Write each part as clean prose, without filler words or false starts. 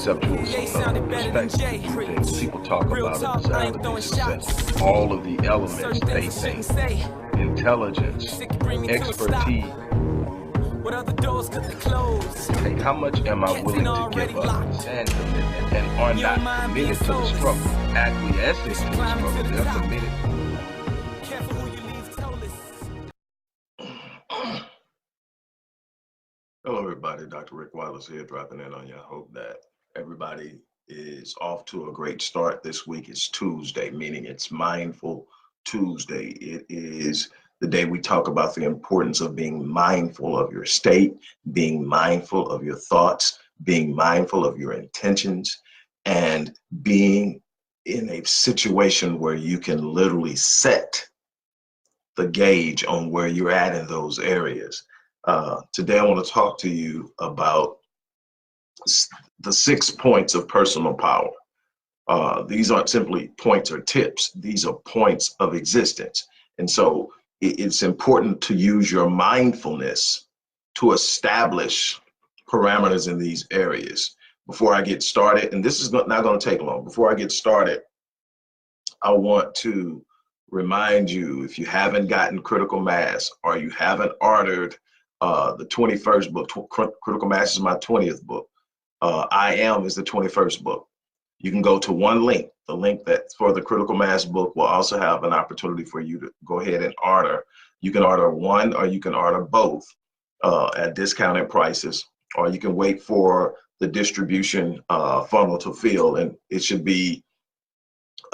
conceptual perspective, then people talk about a desirable success. All of the elements they think, intelligence, expertise. Hey, how much am I willing to give up and are not committed to the struggle? Acquiescing to the struggle, they're committed. Hello, everybody. Dr. Rick Wallace here, dropping in on you. I hope that everybody is off to a great start this week. It's Tuesday, meaning it's Mindful Tuesday. It is the day we talk about the importance of being mindful of your state, being mindful of your thoughts, being mindful of your intentions, and being in a situation where you can literally set the gauge on where you're at in those areas. Today, I want to talk to you about the 6 points of personal power. These aren't simply points or tips. These are points of existence. And so it's important to use your mindfulness to establish parameters in these areas. Before I get started, and this is not going to take long, before I get started, I want to remind you, if you haven't gotten Critical Mass or you haven't ordered the 21st book, Critical Mass is my 20th book. I Am is the 21st book. You can go to one link. The link that's for the Critical Mass book will also have an opportunity for you to go ahead and order. You can order one or you can order both at discounted prices, or you can wait for the distribution funnel to fill, and it should be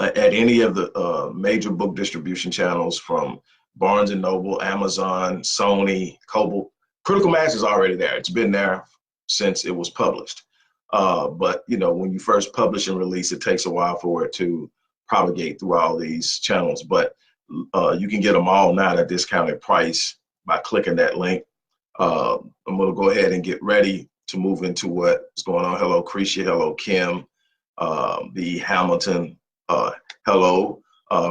at any of the major book distribution channels from Barnes & Noble, Amazon, Sony, Kobo. Critical Mass is already there. It's been there since it was published. But you know, when you first publish and release, it takes a while for it to propagate through all these channels. But you can get them all now at a discounted price by clicking that link. I'm gonna go ahead and get ready to move into what's going on. Hello, Cretia. Hello, Kim. B. Hamilton. Hello,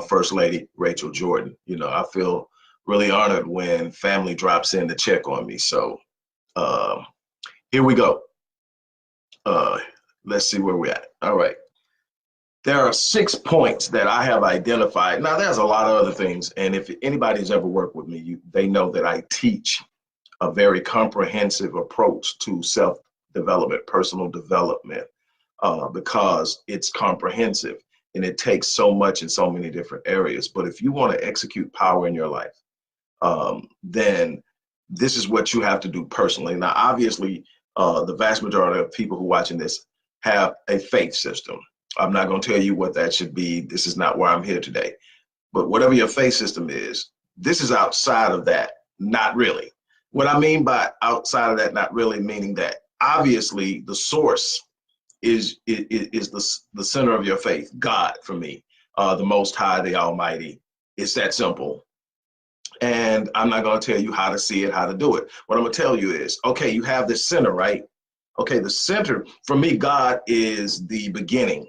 First Lady Rachel Jordan. You know, I feel really honored when family drops in to check on me. So here we go. Let's see where we're at. All right. There are 6 points that I have identified. Now, there's a lot of other things. And if anybody's ever worked with me, they know that I teach a very comprehensive approach to self-development, personal development, because it's comprehensive. And it takes so much in so many different areas. But if you want to execute power in your life, then this is what you have to do personally. Now, obviously, the vast majority of people who are watching this have a faith system. I'm not going to tell you what that should be. This is not why I'm here today. But whatever your faith system is, this is outside of that, not really. What I mean by outside of that, not really, meaning that obviously the source is the center of your faith. God, for me, the Most High, the Almighty. It's that simple. And I'm not going to tell you how to see it, how to do it. What I'm going to tell you is, okay, you have this center, right? Okay, the center, for me, God is the beginning.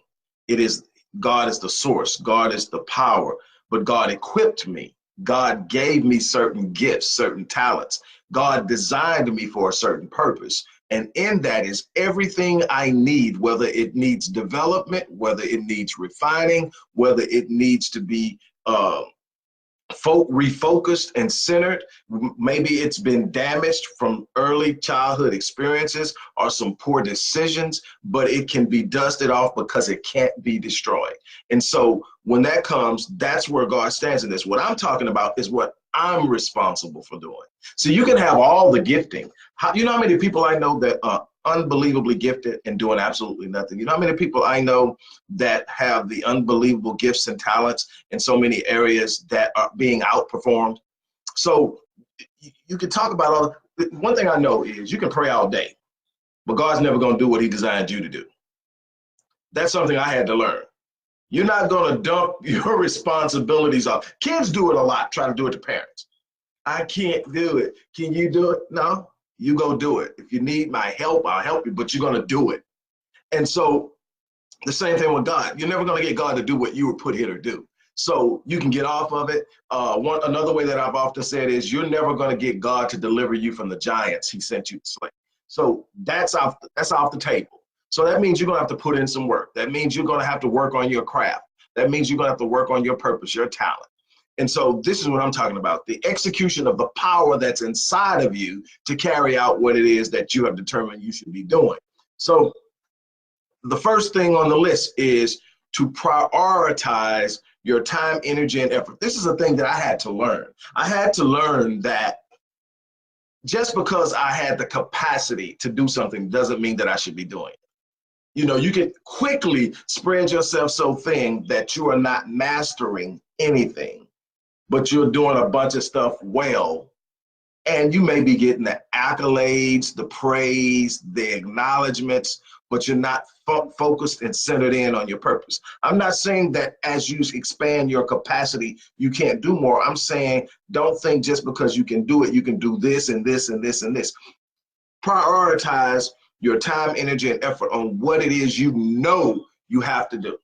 God is the source. God is the power. But God equipped me. God gave me certain gifts, certain talents. God designed me for a certain purpose. And in that is everything I need, whether it needs development, whether it needs refining, whether it needs to be refocused and centered. Maybe it's been damaged from early childhood experiences or some poor decisions, but it can be dusted off because it can't be destroyed. And so when that comes, that's where God stands in this. What I'm talking about is what I'm responsible for doing. So you can have all the gifting. You know how many people I know that are unbelievably gifted and doing absolutely nothing? You know how many people I know that have the unbelievable gifts and talents in so many areas that are being outperformed? So you can talk about all. One thing I know is you can pray all day, but God's never going to do what he designed you to do. That's something I had to learn. You're not going to dump your responsibilities off. Kids do it a lot, try to do it to parents. I can't do it. Can you do it? No, you go do it. If you need my help, I'll help you, but you're going to do it. And so the same thing with God. You're never going to get God to do what you were put here to do. So you can get off of it. Another way that I've often said is you're never going to get God to deliver you from the giants he sent you to slay. So that's off the table. So that means you're going to have to put in some work. That means you're going to have to work on your craft. That means you're going to have to work on your purpose, your talent. And so this is what I'm talking about, the execution of the power that's inside of you to carry out what it is that you have determined you should be doing. So the first thing on the list is to prioritize your time, energy, and effort. This is a thing that I had to learn. I had to learn that just because I had the capacity to do something doesn't mean that I should be doing it. You know, you can quickly spread yourself so thin that you are not mastering anything, but you're doing a bunch of stuff well. And you may be getting the accolades, the praise, the acknowledgments, but you're not focused and centered in on your purpose. I'm not saying that as you expand your capacity, you can't do more. I'm saying don't think just because you can do it, you can do this and this and this and this. Prioritize your time, energy, and effort on what it is you know you have to do.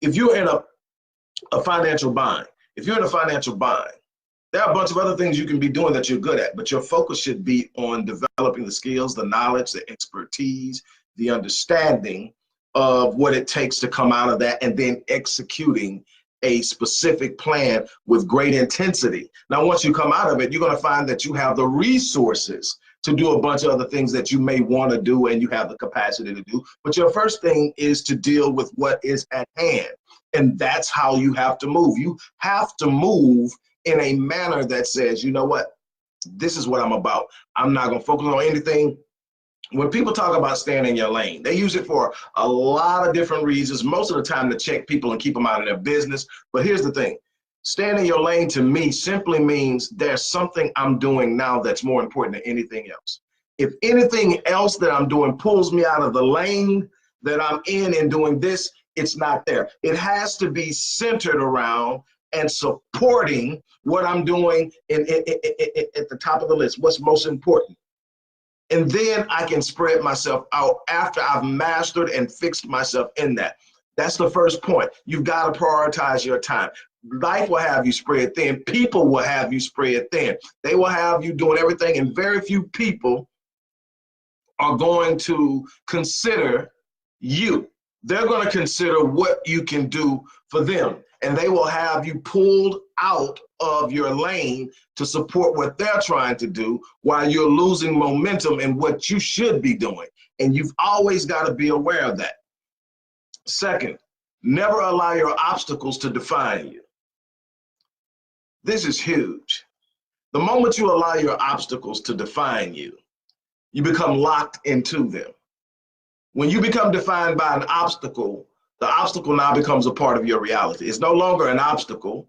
If you're in a financial bind, there are a bunch of other things you can be doing that you're good at, but your focus should be on developing the skills, the knowledge, the expertise, the understanding of what it takes to come out of that, and then executing a specific plan with great intensity. Now, once you come out of it, you're going to find that you have the resources to do a bunch of other things that you may want to do and you have the capacity to do. But your first thing is to deal with what is at hand. And that's how you have to move. You have to move in a manner that says, you know what, this is what I'm about. I'm not going to focus on anything. When people talk about staying in your lane, they use it for a lot of different reasons, most of the time to check people and keep them out of their business. But here's the thing. Staying in your lane to me simply means there's something I'm doing now that's more important than anything else. If anything else that I'm doing pulls me out of the lane that I'm in and doing this, it's not there. It has to be centered around and supporting what I'm doing at the top of the list, what's most important. And then I can spread myself out after I've mastered and fixed myself in that. That's the first point. You've got to prioritize your time. Life will have you spread thin. People will have you spread thin. They will have you doing everything, and very few people are going to consider you. They're going to consider what you can do for them, and they will have you pulled out of your lane to support what they're trying to do while you're losing momentum in what you should be doing. And you've always got to be aware of that. Second, never allow your obstacles to define you. This is huge. The moment you allow your obstacles to define you, you become locked into them. When you become defined by an obstacle, the obstacle now becomes a part of your reality. It's no longer an obstacle.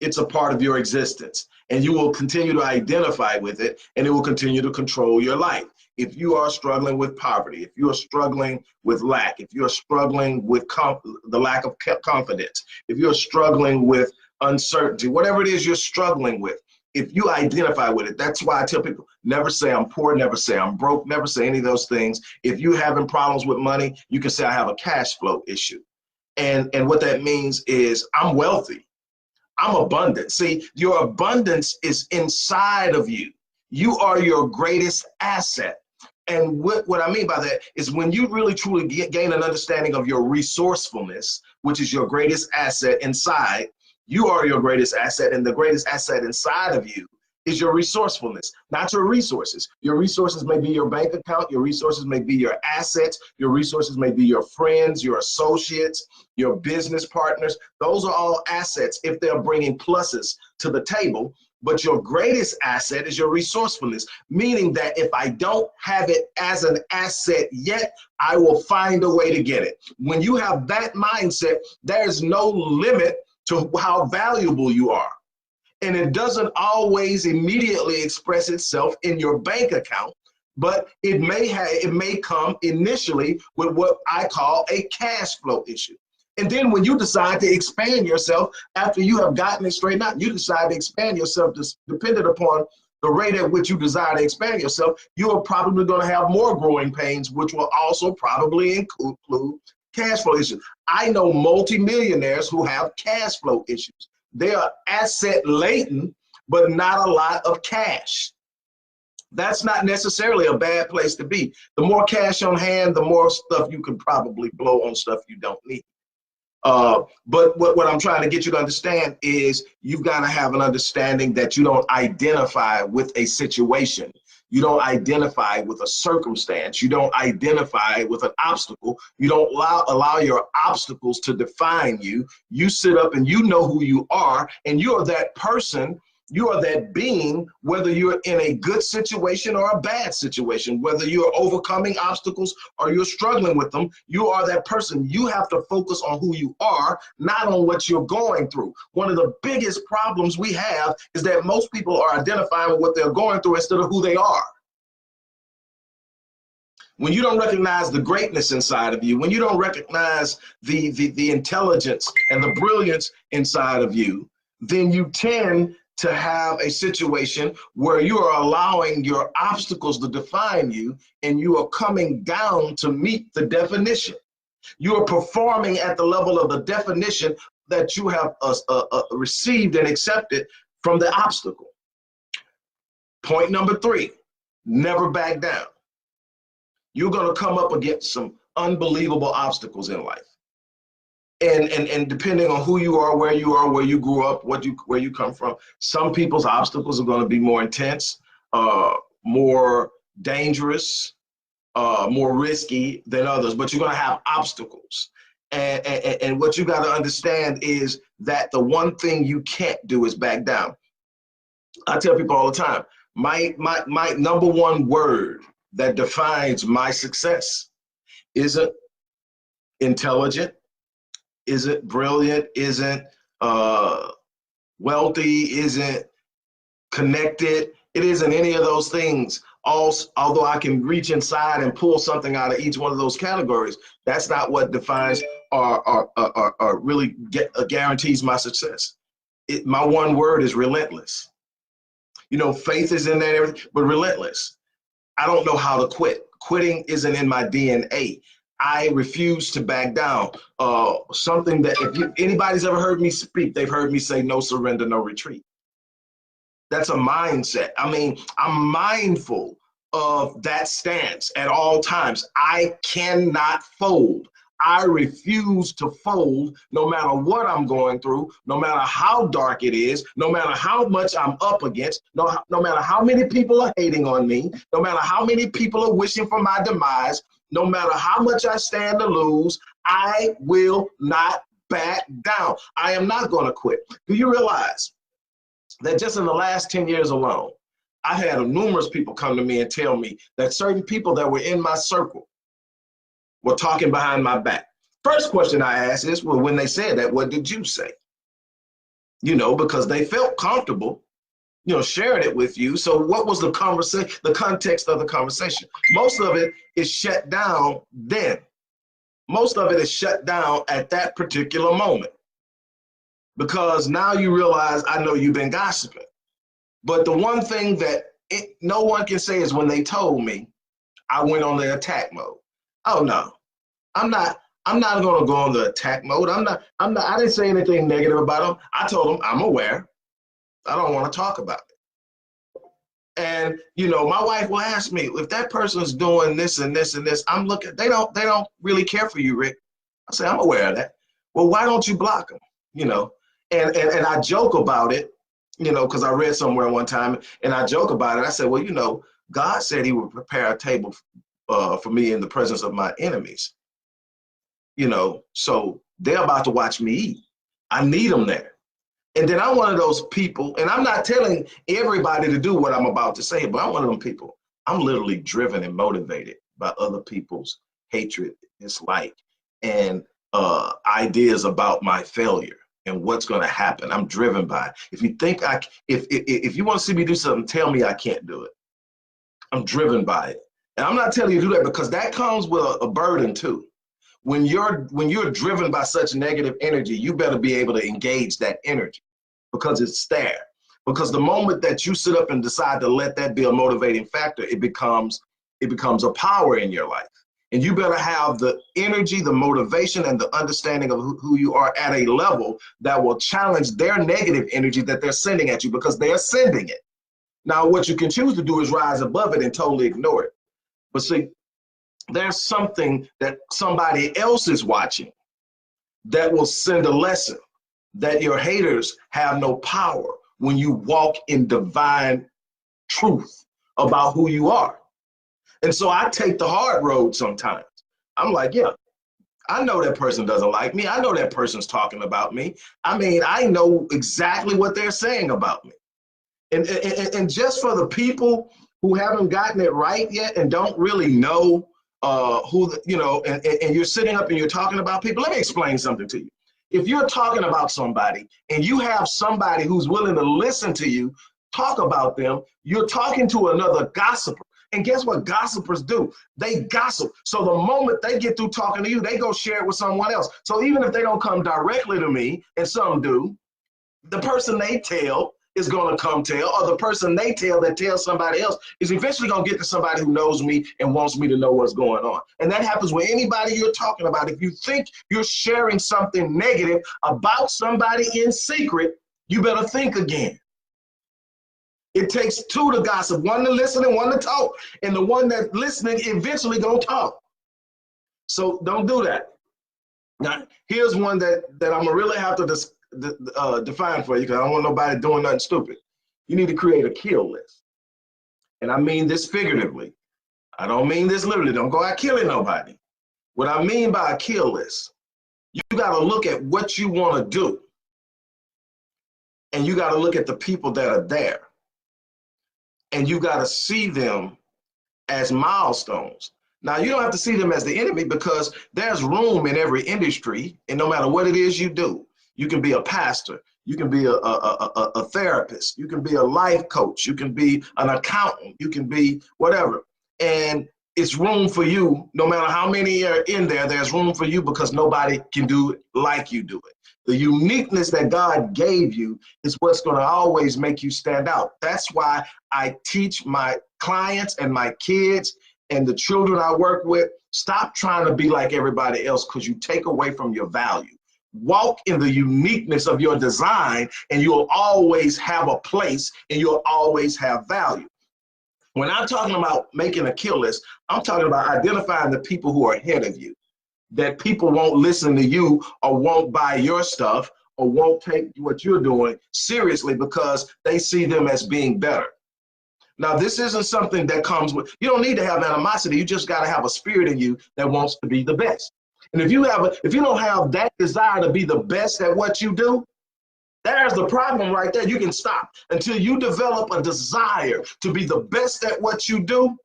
It's a part of your existence, and you will continue to identify with it, and it will continue to control your life. If you are struggling with poverty, if you are struggling with lack, if you're struggling with the lack of confidence, if you're struggling with uncertainty, whatever it is you're struggling with, if you identify with it, that's why I tell people, never say I'm poor, never say I'm broke, never say any of those things. If you're having problems with money, you can say I have a cash flow issue. And what that means is I'm wealthy. I'm abundant. See, your abundance is inside of you. You are your greatest asset. And what I mean by that is when you really truly gain an understanding of your resourcefulness, which is your greatest asset inside, you are your greatest asset, and the greatest asset inside of you is your resourcefulness, not your resources. Your resources may be your bank account, your resources may be your assets, your resources may be your friends, your associates, your business partners. Those are all assets if they're bringing pluses to the table. But your greatest asset is your resourcefulness, meaning that if I don't have it as an asset yet, I will find a way to get it. When you have that mindset, there's no limit to how valuable you are. And it doesn't always immediately express itself in your bank account, but it may come initially with what I call a cash flow issue. And then when you decide to expand yourself after you have gotten it straightened out, you decide to expand yourself dependent upon the rate at which you desire to expand yourself, you are probably going to have more growing pains, which will also probably include cash flow issues. I know multimillionaires who have cash flow issues. They are asset laden, but not a lot of cash. That's not necessarily a bad place to be. The more cash on hand, the more stuff you can probably blow on stuff you don't need. But what I'm trying to get you to understand is you've got to have an understanding that you don't identify with a situation. You don't identify with a circumstance. You don't identify with an obstacle. You don't allow your obstacles to define you. You sit up and you know who you are, and you are that person. You are that being, whether you're in a good situation or a bad situation, whether you're overcoming obstacles or you're struggling with them, you are that person. You have to focus on who you are, not on what you're going through. One of the biggest problems we have is that most people are identifying with what they're going through instead of who they are. When you don't recognize the greatness inside of you, when you don't recognize the intelligence and the brilliance inside of you, then you tend to have a situation where you are allowing your obstacles to define you, and you are coming down to meet the definition. You are performing at the level of the definition that you have received and accepted from the obstacle. Point number 3, never back down. You're going to come up against some unbelievable obstacles in life. And depending on who you are, where you grew up, where you come from, some people's obstacles are going to be more intense, more dangerous, more risky than others, but you're going to have obstacles. And what you got to understand is that the one thing you can't do is back down. I tell people all the time, my number one word that defines my success isn't intelligent, isn't brilliant, isn't wealthy, isn't connected. It isn't any of those things. Although I can reach inside and pull something out of each one of those categories, that's not what defines or really guarantees my success. My one word is relentless. You know, faith is in there, but relentless. I don't know how to quit. Quitting isn't in my DNA. I refuse to back down. Something that if anybody's ever heard me speak, they've heard me say no surrender, no retreat. That's a mindset. I mean, I'm mindful of that stance at all times. I cannot fold. I refuse to fold no matter what I'm going through, no matter how dark it is, no matter how much I'm up against, no matter how many people are hating on me, no matter how many people are wishing for my demise, no matter how much I stand to lose, I will not back down. I am not going to quit. Do you realize that just in the last 10 years alone, I had numerous people come to me and tell me that certain people that were in my circle were talking behind my back? First question I asked is, well, when they said that, what did you say? You know, because they felt comfortable, you know, sharing it with you. So what was the conversation, the context of the conversation? Most of it is shut down then. Most of it is shut down at that particular moment. Because now you realize, I know you've been gossiping. But the one thing that no one can say is when they told me, I went on the attack mode. Oh no, I'm not going to go on the attack mode. I didn't say anything negative about them. I told them I'm aware. I don't want to talk about it. And you know, my wife will ask me if that person's doing this and this and this. I'm looking. They don't really care for you, Rick. I say I'm aware of that. Well, why don't you block them? You know, and I joke about it. You know, because I read somewhere one time, and I joke about it. I said, well, you know, God said He would prepare a table for me in the presence of my enemies. You know, so they're about to watch me eat. I need them there. And then I'm one of those people, and I'm not telling everybody to do what I'm about to say, but I'm one of them people. I'm literally driven and motivated by other people's hatred, dislike, and ideas about my failure and what's going to happen. I'm driven by it. If you think if you want to see me do something, tell me I can't do it. I'm driven by it. And I'm not telling you to do that because that comes with a burden too. When you're driven by such negative energy, you better be able to engage that energy because it's there. Because the moment that you sit up and decide to let that be a motivating factor, it becomes a power in your life. And you better have the energy, the motivation, and the understanding of who you are at a level that will challenge their negative energy that they're sending at you, because they're sending it. Now, what you can choose to do is rise above it and totally ignore it. But see, there's something that somebody else is watching that will send a lesson that your haters have no power when you walk in divine truth about who you are. And so I take the hard road sometimes. I'm like, yeah, I know that person doesn't like me. I know that person's talking about me. I mean, I know exactly what they're saying about me. And just for the people who haven't gotten it right yet and don't really know and you're sitting up and you're talking about people, let me explain something to you. If you're talking about somebody and you have somebody who's willing to listen to you talk about them, you're talking to another gossiper. And guess what gossipers do? They gossip. So the moment they get through talking to you, they go share it with someone else. So even if they don't come directly to me, and some do, the person they tell is going to come tell, or the person they tell that tells somebody else is eventually going to get to somebody who knows me and wants me to know what's going on. And that happens with anybody you're talking about. If you think you're sharing something negative about somebody in secret, you better think again. It takes two to gossip, one to listen and one to talk. And the one that's listening eventually gonna talk. So don't do that. Now, here's one that I'm gonna really have to define for you, because I don't want nobody doing nothing stupid. You need to create a kill list. And I mean this figuratively. I don't mean this literally. Don't go out killing nobody. What I mean by a kill list, you gotta look at what you wanna do. And you gotta look at the people that are there. And you got to see them as milestones. Now, you don't have to see them as the enemy, because there's room in every industry, and no matter what it is you do, you can be a pastor, you can be a therapist, you can be a life coach, you can be an accountant, you can be whatever. And it's room for you. No matter how many are in there, there's room for you, because nobody can do it like you do it. The uniqueness that God gave you is what's going to always make you stand out. That's why I teach my clients and my kids and the children I work with, stop trying to be like everybody else, because you take away from your value. Walk in the uniqueness of your design, and you'll always have a place, and you'll always have value. When I'm talking about making a kill list, I'm talking about identifying the people who are ahead of you, that people won't listen to you or won't buy your stuff or won't take what you're doing seriously because they see them as being better. Now, this isn't something that comes with, you don't need to have animosity. You just got to have a spirit in you that wants to be the best. And if you don't have that desire to be the best at what you do, there's the problem right there. You can stop until you develop a desire to be the best at what you do.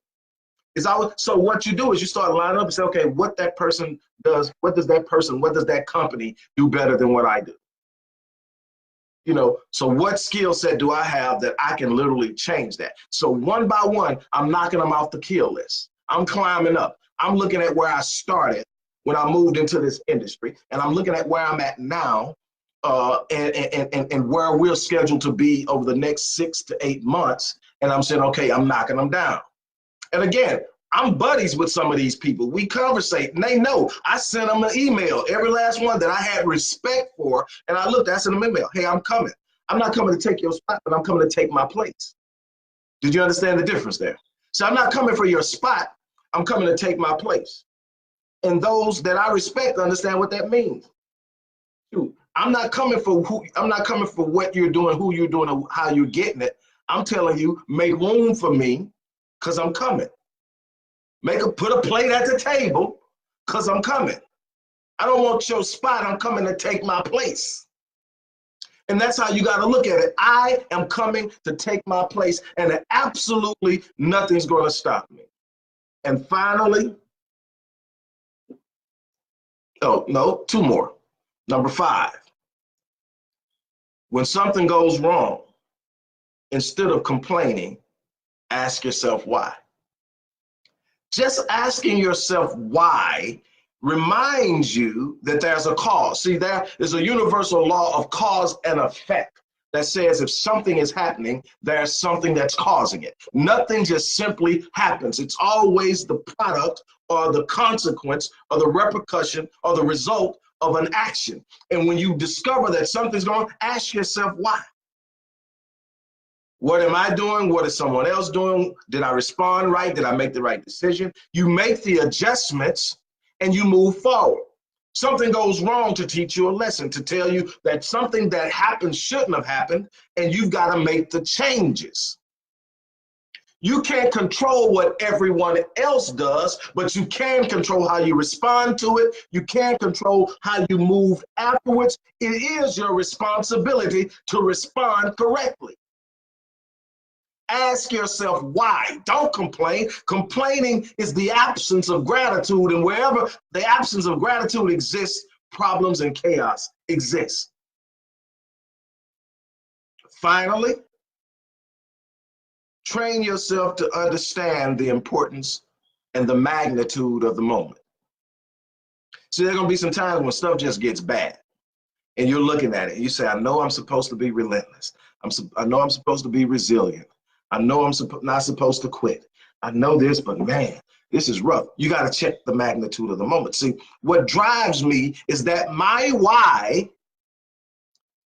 So what you do is you start lining up and say, okay, what that person does, what does that company do better than what I do? So what skill set do I have that I can literally change that? So one by one, I'm knocking them off the kill list. I'm climbing up. I'm looking at where I started when I moved into this industry, and I'm looking at where I'm at now, and where we're scheduled to be over the next 6 to 8 months. And I'm saying, okay, I'm knocking them down. And again, I'm buddies with some of these people. We conversate, and they know. I sent them an email, every last one that I had respect for, and I sent them an email. Hey, I'm coming. I'm not coming to take your spot, but I'm coming to take my place. Did you understand the difference there? So I'm not coming for your spot. I'm coming to take my place. And those that I respect understand what that means. Dude, I'm not coming for what you're doing, who you're doing, or how you're getting it. I'm telling you, make room for me, because I'm coming. Put a plate at the table, because I'm coming. I don't want your spot. I'm coming to take my place. And that's how you got to look at it. I am coming to take my place, and absolutely nothing's going to stop me. And finally, two more. Number 5, when something goes wrong, instead of complaining, ask yourself why. Just asking yourself why reminds you that there's a cause. See, there is a universal law of cause and effect that says if something is happening, there's something that's causing it. Nothing just simply happens. It's always the product or the consequence or the repercussion or the result of an action. And when you discover that something's going on, ask yourself why. What am I doing? What is someone else doing? Did I respond right? Did I make the right decision? You make the adjustments and you move forward. Something goes wrong to teach you a lesson, to tell you that something that happened shouldn't have happened, and you've got to make the changes. You can't control what everyone else does, but you can control how you respond to it. You can control how you move afterwards. It is your responsibility to respond correctly. Ask yourself why. Don't complain. Complaining is the absence of gratitude, and wherever the absence of gratitude exists, problems and chaos exist. Finally, train yourself to understand the importance and the magnitude of the moment. See, there are going to be some times when stuff just gets bad, and you're looking at it. You say, I know I'm supposed to be relentless. I know I'm supposed to be resilient. I know I'm not supposed to quit. I know this, but man, this is rough. You got to check the magnitude of the moment. See, what drives me is that my why,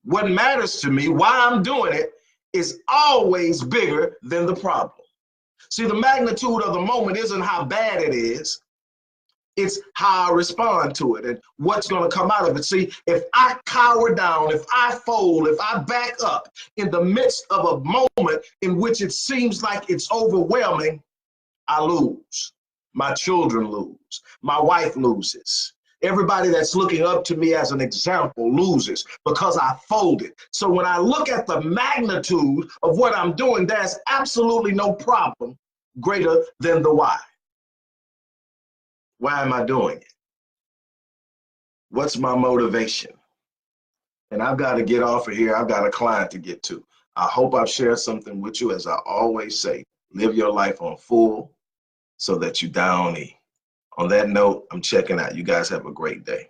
what matters to me, why I'm doing it, is always bigger than the problem. See, the magnitude of the moment isn't how bad it is. It's how I respond to it and what's going to come out of it. See, if I cower down, if I fold, if I back up in the midst of a moment in which it seems like it's overwhelming, I lose. My children lose. My wife loses. Everybody that's looking up to me as an example loses because I folded. So when I look at the magnitude of what I'm doing, there's absolutely no problem greater than the why. Why am I doing it? What's my motivation? And I've got to get off of here. I've got a client to get to. I hope I've shared something with you. As I always say, live your life on full so that you down E. On that note, I'm checking out. You guys have a great day.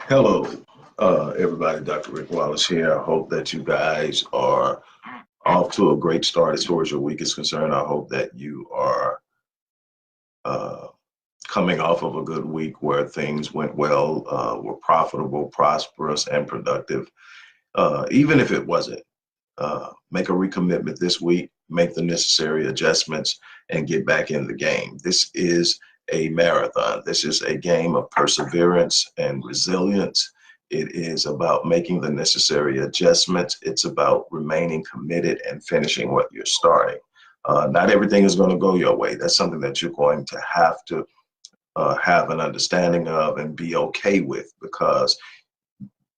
Hello, everybody. Dr. Rick Wallace here. I hope that you guys are off to a great start as far as your week is concerned. I hope that you are coming off of a good week where things went well, were profitable, prosperous, and productive. Even if it wasn't, make a recommitment this week, make the necessary adjustments, and get back in the game. This is a marathon. This is a game of perseverance and resilience. It is about making the necessary adjustments. It's about remaining committed and finishing what you're starting. Not everything is going to go your way. That's something that you're going to have an understanding of and be okay with, because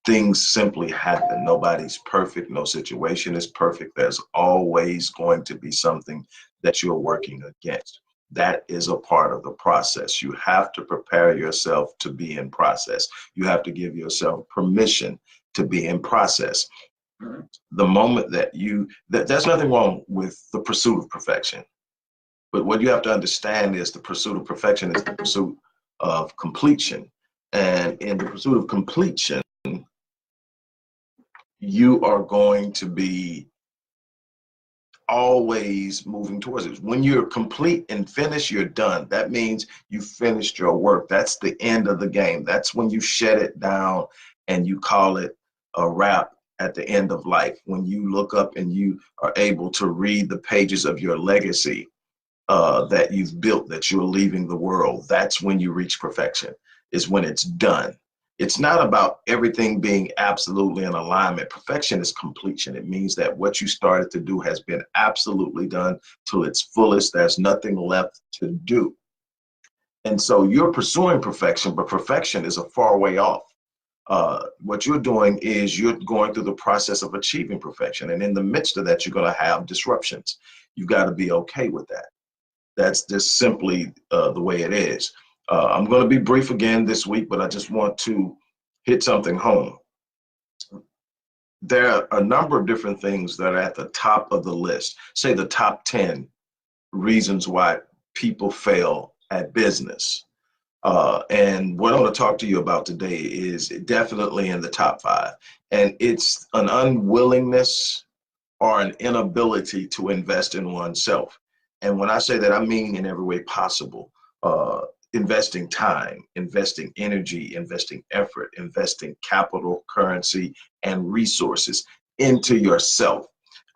things simply happen. Nobody's perfect. No situation is perfect. There's always going to be something that you're working against. That is a part of the process. You have to prepare yourself to be in process. You have to give yourself permission to be in process. The moment that there's nothing wrong with the pursuit of perfection. But what you have to understand is the pursuit of perfection is the pursuit of completion. And in the pursuit of completion, you are going to be always moving towards it. When you're complete and finished, you're done. That means you finished your work. That's the end of the game. That's when you shut it down and you call it a wrap at the end of life. When you look up and you are able to read the pages of your legacy that you've built, that you're leaving the world, that's when you reach perfection, is when it's done. It's not about everything being absolutely in alignment. Perfection is completion. It means that what you started to do has been absolutely done to its fullest. There's nothing left to do. And so you're pursuing perfection, but perfection is a far way off. What you're doing is you're going through the process of achieving perfection. And in the midst of that, you're going to have disruptions. You've got to be okay with that. That's just simply the way it is. I'm going to be brief again this week, but I just want to hit something home. There are a number of different things that are at the top of the list. Say the top 10 reasons why people fail at business. And what I'm going to talk to you about today is definitely in the top 5. And it's an unwillingness or an inability to invest in oneself. And when I say that, I mean in every way possible. Uh, Investing time, investing energy, investing effort, investing capital, currency, and resources into yourself.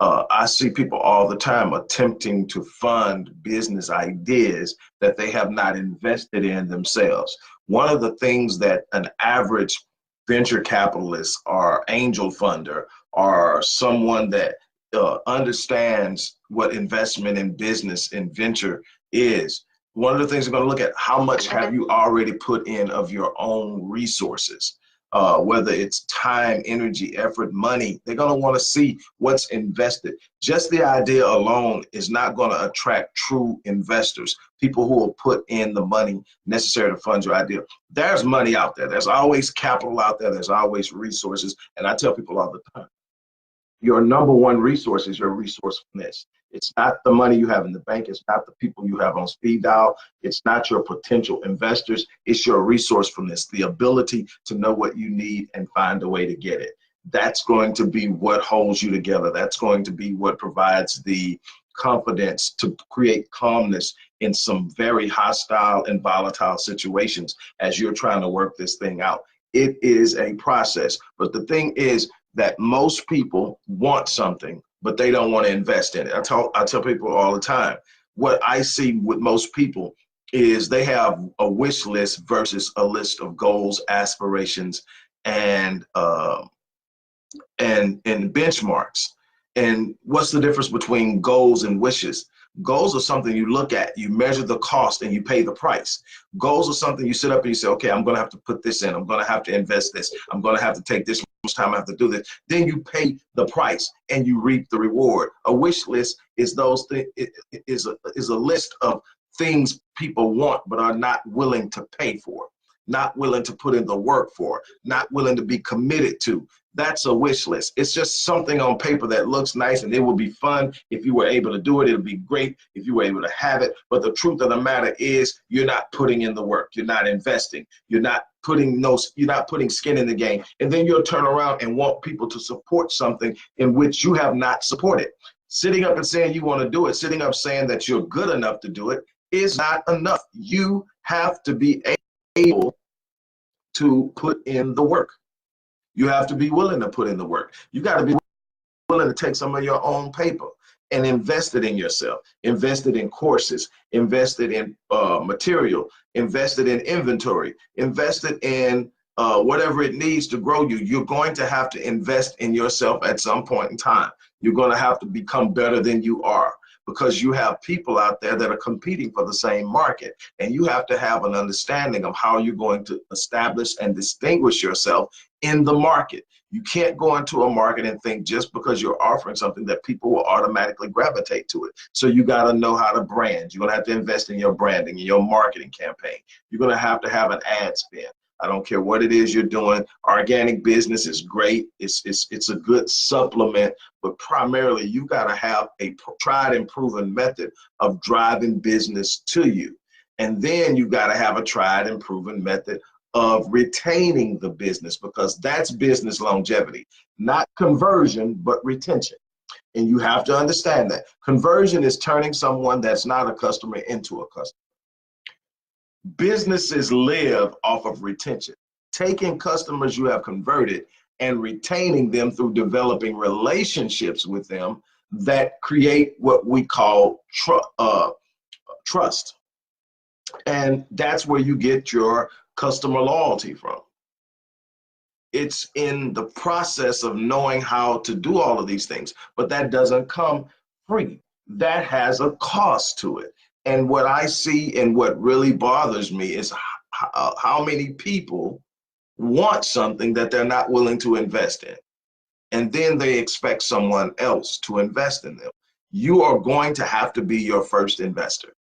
I see people all the time attempting to fund business ideas that they have not invested in themselves. One of the things that an average venture capitalist or angel funder or someone that understands what investment in business and venture is, one of the things we're going to look at, how much have you already put in of your own resources, whether it's time, energy, effort, money. They're going to want to see what's invested. Just the idea alone is not going to attract true investors, people who will put in the money necessary to fund your idea. There's money out there. There's always capital out there. There's always resources. And I tell people all the time, your number one resource is your resourcefulness. It's not the money you have in the bank. It's not the people you have on speed dial. It's not your potential investors. It's your resourcefulness, the ability to know what you need and find a way to get it. That's going to be what holds you together. That's going to be what provides the confidence to create calmness in some very hostile and volatile situations as you're trying to work this thing out. It is a process. But the thing is, that most people want something, but they don't want to invest in it. I tell people all the time, what I see with most people is they have a wish list versus a list of goals, aspirations, and benchmarks. And what's the difference between goals and wishes? Goals are something you look at, you measure the cost, and you pay the price. Goals are something you sit up and you say, okay, I'm going to have to put this in. I'm going to have to invest this. I'm going to have to take this much time. I have to do this. Then you pay the price and you reap the reward. A wish list is those things. Is a list of things people want but are not willing to pay for, not willing to put in the work for, not willing to be committed to. That's a wish list. It's just something on paper that looks nice, and it would be fun if you were able to do it. It would be great if you were able to have it. But the truth of the matter is, you're not putting in the work. You're not investing. You're not putting skin in the game. And then you'll turn around and want people to support something in which you have not supported. Sitting up and saying you want to do it, sitting up saying that you're good enough to do it is not enough. You have to be able to put in the work. You have to be willing to put in the work. You got to be willing to take some of your own paper and invest it in yourself, invest it in courses, invest it in material, invest it in inventory, invest it in whatever it needs to grow you. You're going to have to invest in yourself at some point in time. You're going to have to become better than you are, because you have people out there that are competing for the same market, and you have to have an understanding of how you're going to establish and distinguish yourself in the market. You can't go into a market and think just because you're offering something that people will automatically gravitate to it. So you got to know how to brand. You're going to have to invest in your branding, in your marketing campaign. You're going to have an ad spend. I don't care what it is you're doing. Organic business is great. It's a good supplement, but primarily you got to have a tried and proven method of driving business to you. And then you got to have a tried and proven method of retaining the business, because that's business longevity, not conversion, but retention. And you have to understand that conversion is turning someone that's not a customer into a customer. Businesses live off of retention, taking customers you have converted and retaining them through developing relationships with them that create what we call trust. And that's where you get your customer loyalty from. It's in the process of knowing how to do all of these things, but that doesn't come free. That has a cost to it. And what I see and what really bothers me is how many people want something that they're not willing to invest in. And then they expect someone else to invest in them. You are going to have to be your first investor.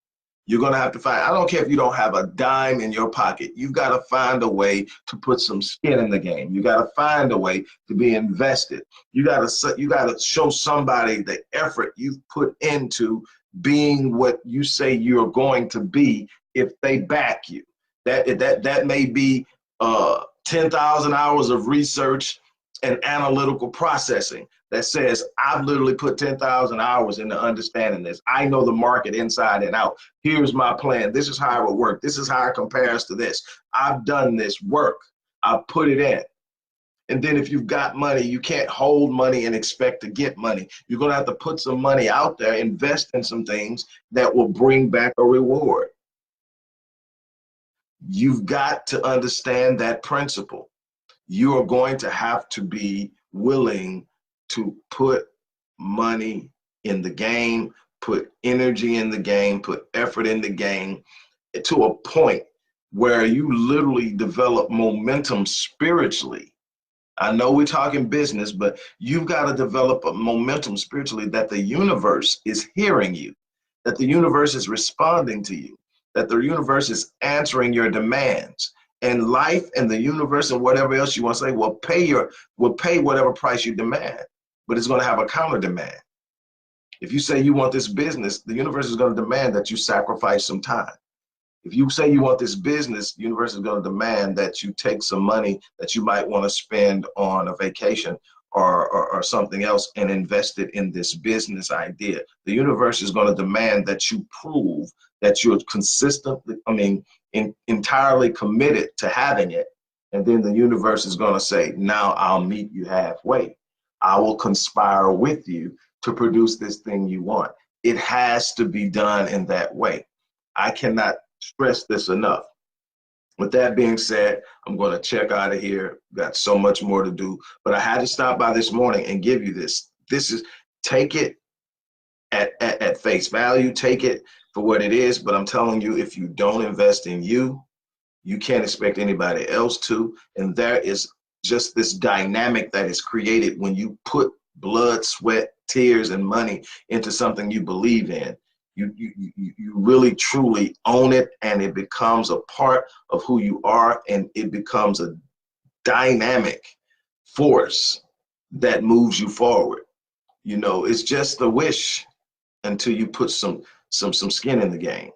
You're going to have to find, I don't care if you don't have a dime in your pocket, you've got to find a way to put some skin in the game. You got to find a way to be invested. You got to show somebody the effort you've put into being what you say you're going to be if they back you. That may be 10,000 hours of research and analytical processing that says, I've literally put 10,000 hours into understanding this. I know the market inside and out. Here's my plan. This is how it would work. This is how it compares to this. I've done this work. I've put it in. And then if you've got money, you can't hold money and expect to get money. You're going to have to put some money out there, invest in some things that will bring back a reward. You've got to understand that principle. You are going to have to be willing to put money in the game, put energy in the game, put effort in the game to a point where you literally develop momentum spiritually. I know we're talking business, but you've got to develop a momentum spiritually that the universe is hearing you, that the universe is responding to you, that the universe is answering your demands. And life and the universe and whatever else you want to say will pay whatever price you demand, but it's going to have a counter demand. If you say you want this business, the universe is going to demand that you sacrifice some time. If you say you want this business, the universe is going to demand that you take some money that you might want to spend on a vacation or something else and invest it in this business idea. The universe is going to demand that you prove that you're consistently, entirely committed to having it. And then the universe is going to say, now I'll meet you halfway. I will conspire with you to produce this thing you want. It has to be done in that way. I cannot stress this enough. With that being said, I'm going to check out of here. Got so much more to do, but I had to stop by this morning and give you this. Take it at face value, take it for what it is. But I'm telling you, if you don't invest in you, you can't expect anybody else to. And there is just this dynamic that is created when you put blood, sweat, tears, and money into something you believe in. You really truly own it, and it becomes a part of who you are, and it becomes a dynamic force that moves you forward. You know, it's just a wish until you put some skin in the game.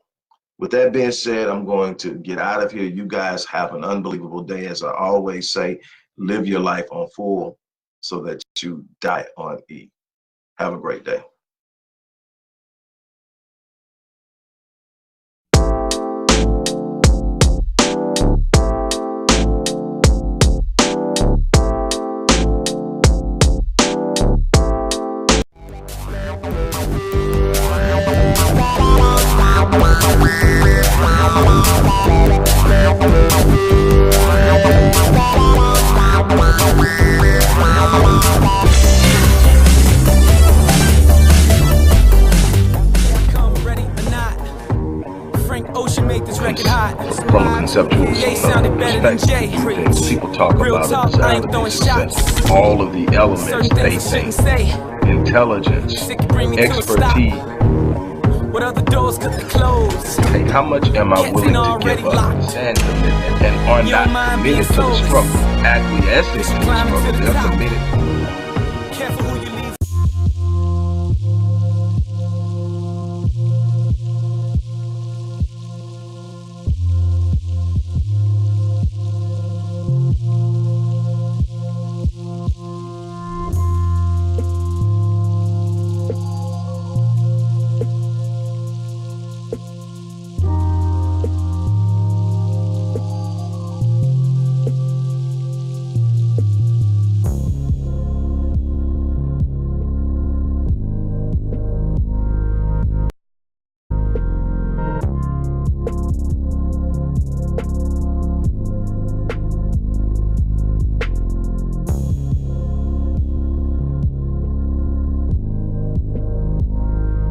With that being said, I'm going to get out of here. You guys have an unbelievable day. As I always say, live your life on full so that you die on E. Have a great day. From a conceptual perspective, people talk about a desire to be successful. All of the elements they think, intelligence, expertise. What other doors could they close? Hey, how much am I willing to give up? Stand commitment and are not committed to the struggle. Acquiescing to the struggle, they're committed